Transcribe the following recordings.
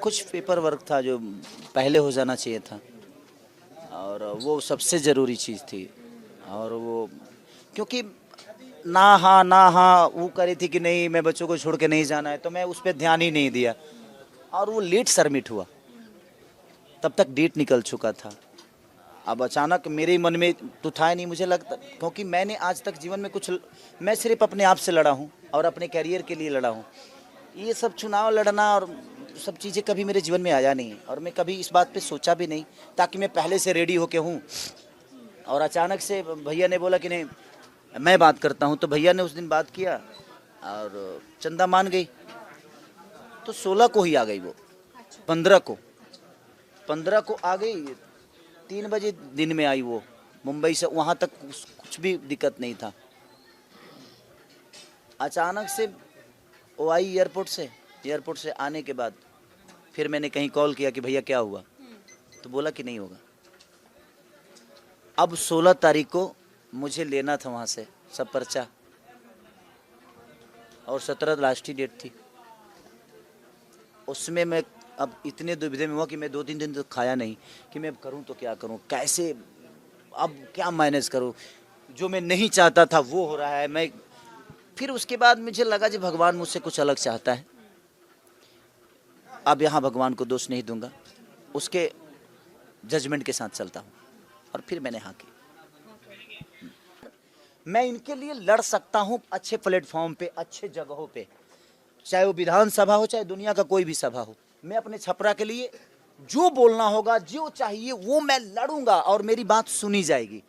कुछ paper work था जो पहले हो जाना चाहिए था, और वो सबसे ज़रूरी चीज़ थी। और वो क्योंकि ना हाँ वो करी थी कि नहीं मैं बच्चों को छोड़ के नहीं जाना है, तो मैं उस पर ध्यान ही नहीं दिया, और वो लेट सबमिट हुआ, तब तक डेट निकल चुका था। अब अचानक मेरे मन में तो था नहीं, मुझे लगता क्योंकि मैंने आज तक जीवन में कुछ, मैं सिर्फ अपने आप से लड़ा हूँ और अपने कैरियर के लिए लड़ा हूँ। ये सब चुनाव लड़ना और सब चीज़ें कभी मेरे जीवन में आया नहीं, और मैं कभी इस बात पे सोचा भी नहीं, ताकि मैं पहले से रेडी होके हूँ। और अचानक से भैया ने बोला कि नहीं मैं बात करता हूँ, तो भैया ने उस दिन बात किया और चंदा मान गई, तो 16 को ही आ गई वो, 15 को आ गई, 3 बजे दिन में आई वो मुंबई से। वहाँ तक कुछ भी दिक्कत नहीं था। अचानक से वो आई एयरपोर्ट से आने के बाद फिर मैंने कहीं कॉल किया कि भैया क्या हुआ, तो बोला कि नहीं होगा। अब 16 तारीख को मुझे लेना था वहाँ से सब पर्चा, और 17 लास्ट ही डेट थी। उसमें मैं अब इतने दुविधा में हुआ कि मैं 2-3 दिन तो खाया नहीं, कि मैं करूं तो क्या करूं, कैसे अब क्या मैनेज करूं। जो मैं नहीं चाहता था वो हो रहा है। मैं फिर उसके बाद मुझे लगा कि भगवान मुझसे कुछ अलग चाहता है। अब यहाँ भगवान को दोष नहीं दूंगा, उसके जजमेंट के साथ चलता हूँ, और फिर मैंने हाँ की। मैं इनके लिए लड़ सकता हूँ अच्छे प्लेटफॉर्म पे, अच्छे जगहों पे, चाहे वो विधानसभा हो चाहे दुनिया का कोई भी सभा हो। मैं अपने छपरा के लिए जो बोलना होगा, जो चाहिए वो मैं लड़ूंगा, और मेरी बात सुनी जाएगी।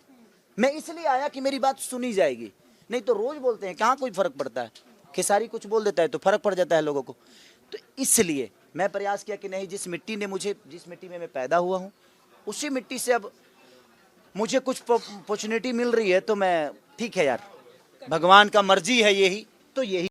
मैं इसलिए आया कि मेरी बात सुनी जाएगी, नहीं तो रोज बोलते हैं कहाँ कोई फर्क पड़ता है। खेसारी कुछ बोल देता है तो फर्क पड़ जाता है लोगों को। तो इसलिए मैं प्रयास किया कि नहीं, जिस मिट्टी में मैं पैदा हुआ हूँ, उसी मिट्टी से अब मुझे कुछ अपॉर्चुनिटी मिल रही है, तो मैं ठीक है यार, भगवान का मर्जी है यही, तो यही